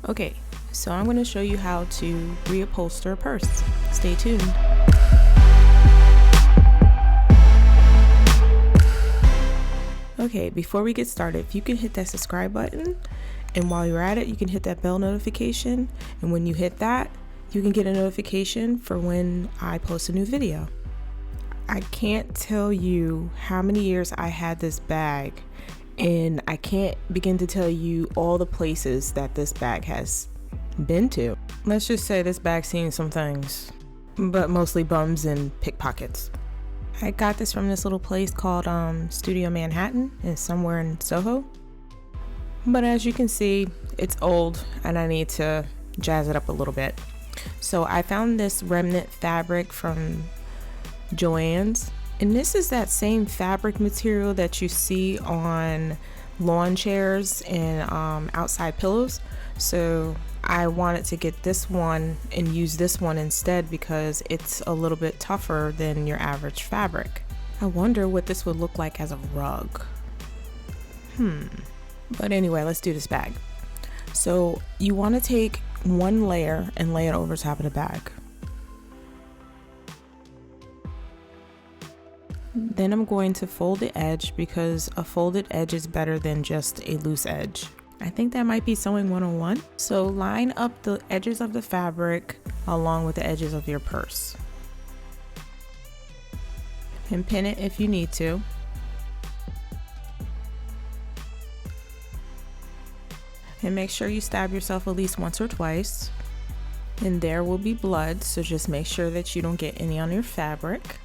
Okay, so I'm going to show you how to reupholster a purse. Stay tuned. Okay, before we get started, if you can hit that subscribe button, and while you're at it, you can hit that bell notification, and when you hit that, you can get a notification for when I post a new video. I can't tell you how many years I had this bag, and I can't begin to tell you all the places that this bag has been to. Let's just say this bag's seen some things, but mostly bums and pickpockets. I got this from this little place called Studio Manhattan. It's somewhere in Soho. But as you can see, it's old and I need to jazz it up a little bit. So I found this remnant fabric from Joann's. And this is that same fabric material that you see on lawn chairs and outside pillows. So I wanted to get this one and use this one instead because it's a little bit tougher than your average fabric. I wonder what this would look like as a rug. But anyway, let's do this bag. So you want to take one layer and lay it over top of the bag. Then I'm going to fold the edge because a folded edge is better than just a loose edge. I think that might be sewing 101. So line up the edges of the fabric along with the edges of your purse. And pin it if you need to. And make sure you stab yourself at least once or twice. And there will be blood, so just make sure that you don't get any on your fabric.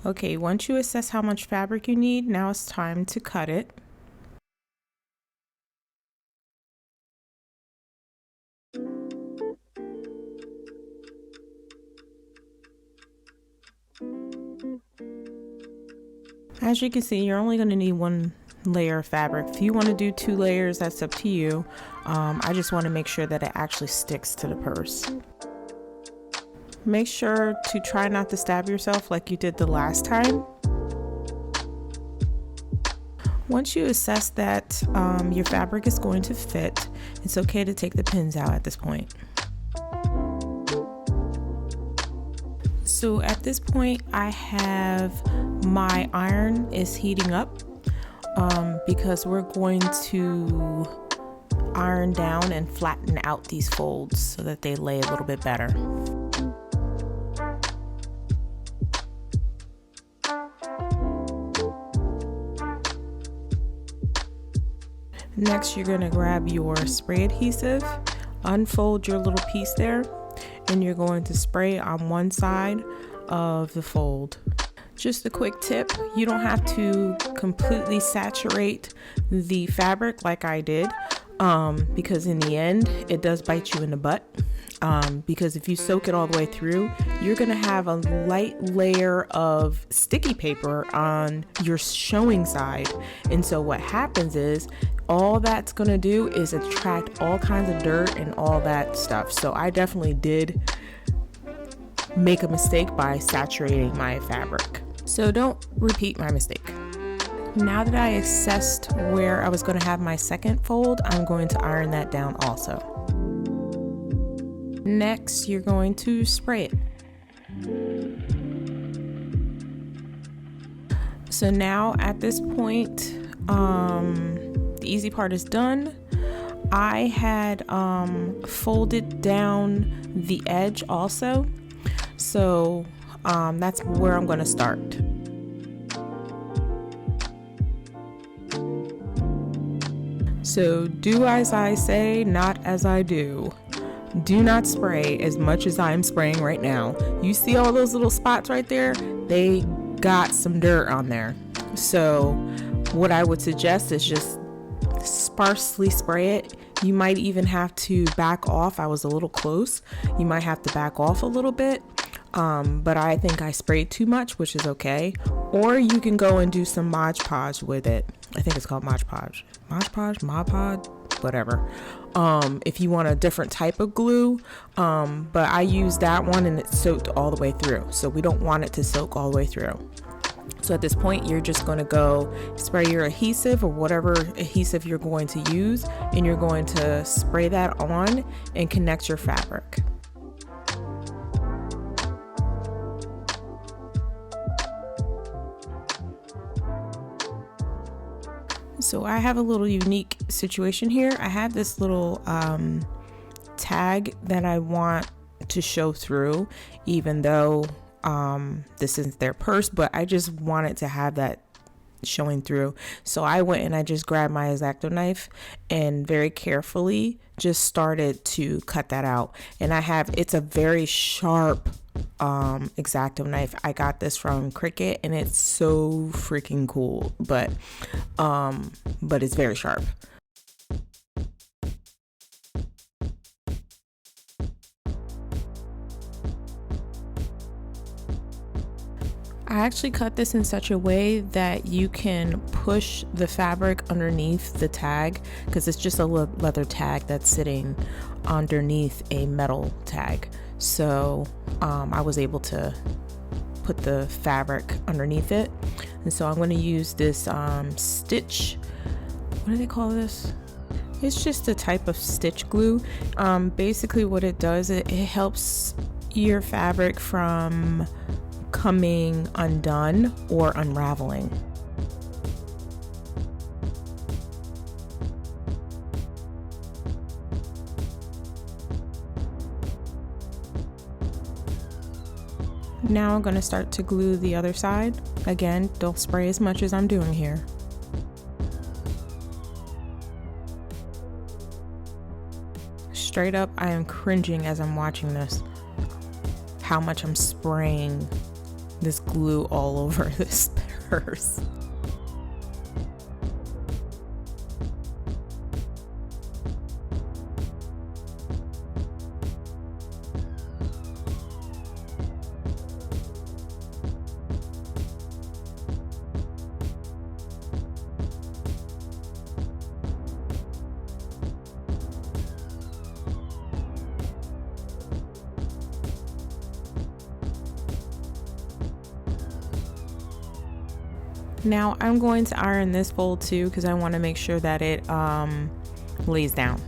Okay, once you assess how much fabric you need, now it's time to cut it. As you can see, you're only going to need one layer of fabric. If you want to do 2 layers, that's up to you. I just want to make sure that it actually sticks to the purse. Make sure to try not to stab yourself like you did the last time. Once you assess that your fabric is going to fit, it's okay to take the pins out at this point. So at this point, I have my iron is heating up because we're going to iron down and flatten out these folds so that they lay a little bit better. Next, you're going to grab your spray adhesive, unfold your little piece there, and you're going to spray on one side of the fold. Just a quick tip, you don't have to completely saturate the fabric like I did, because in the end, it does bite you in the butt. Because if you soak it all the way through, you're gonna have a light layer of sticky paper on your showing side. And so what happens is, all that's gonna do is attract all kinds of dirt and all that stuff. So I definitely did make a mistake by saturating my fabric. So don't repeat my mistake. Now that I assessed where I was going to have my second fold, I'm going to iron that down also. Next, you're going to spray it. So now at this point, the easy part is done. I had folded down the edge also. So that's where I'm going to start. So do as I say, not as I do. Do not spray as much as I'm spraying right now. You see all those little spots right there? They got some dirt on there. So what I would suggest is just sparsely spray it. You might even have to back off. I was a little close. You might have to back off a little bit. But I think I sprayed too much, which is okay. Or you can go and do some Mod Podge with it. I think it's called Mod Podge. Mod Podge? Mod Pod? whatever. If you want a different type of glue, but I used that one and it soaked all the way through, so we don't want it to soak all the way through. So at this point, you're just going to go spray your adhesive or whatever adhesive you're going to use, and you're going to spray that on and connect your fabric. So I have a little unique situation here. I have this little tag that I want to show through, even though this isn't their purse, but I just wanted to have that showing through. So I went and I just grabbed my X-Acto knife and very carefully just started to cut that out. And it's a very sharp X-Acto knife. I got this from Cricut and it's so freaking cool, but it's very sharp. I actually cut this in such a way that you can push the fabric underneath the tag, because it's just a leather tag that's sitting underneath a metal tag. So I was able to put the fabric underneath it. And so I'm going to use this stitch. What do they call this? It's just a type of stitch glue. Basically what it does, it helps your fabric from coming undone or unraveling. Now I'm going to start to glue the other side. Again, don't spray as much as I'm doing here. Straight up, I am cringing as I'm watching this. How much I'm spraying this glue all over this purse. Now I'm going to iron this fold too, because I want to make sure that it lays down.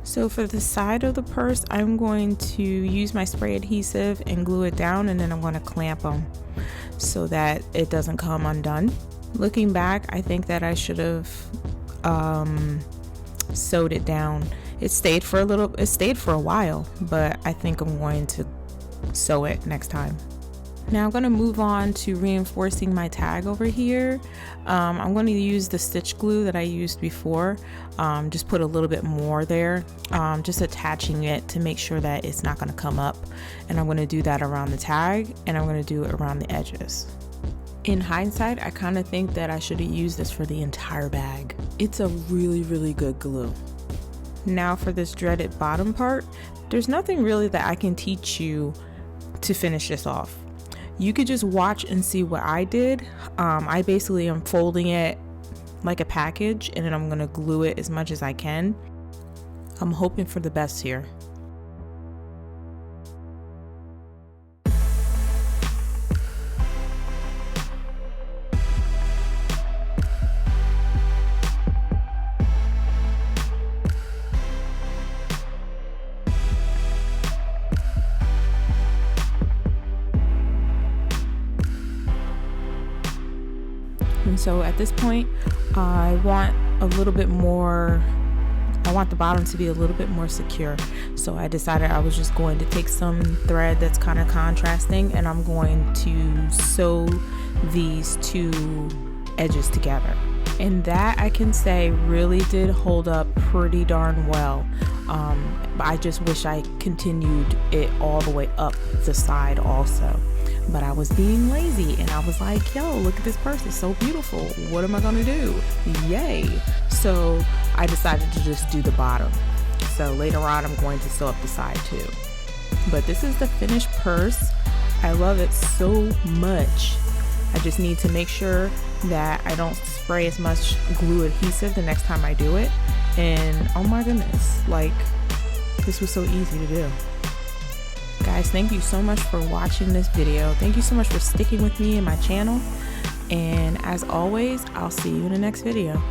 So for the side of the purse, I'm going to use my spray adhesive and glue it down, and then I'm going to clamp them so that it doesn't come undone. Looking back, I think that I should have sewed it down. It stayed for a while, but I think I'm going to sew it next time. Now I'm going to move on to reinforcing my tag over here. I'm going to use the stitch glue that I used before. Just put a little bit more there, just attaching it to make sure that it's not going to come up. And I'm going to do that around the tag, and I'm going to do it around the edges. In hindsight, I kind of think that I should have used this for the entire bag. It's a really, really good glue. Now for this dreaded bottom part, there's nothing really that I can teach you to finish this off. You could just watch and see what I did. I basically am folding it like a package, and then I'm gonna glue it as much as I can. I'm hoping for the best here. And so at this point, I want the bottom to be a little bit more secure. So I decided I was just going to take some thread that's kind of contrasting, and I'm going to sew these two edges together. And that, I can say, really did hold up pretty darn well. I just wish I continued it all the way up the side also. But I was being lazy, and I was like, yo, look at this purse, it's so beautiful. What am I gonna do? Yay. So I decided to just do the bottom. So later on, I'm going to sew up the side too. But this is the finished purse. I love it so much. I just need to make sure that I don't spray as much glue adhesive the next time I do it. And oh my goodness, like, this was so easy to do. Guys, thank you so much for watching this video. Thank you so much for sticking with me and my channel. And as always, I'll see you in the next video.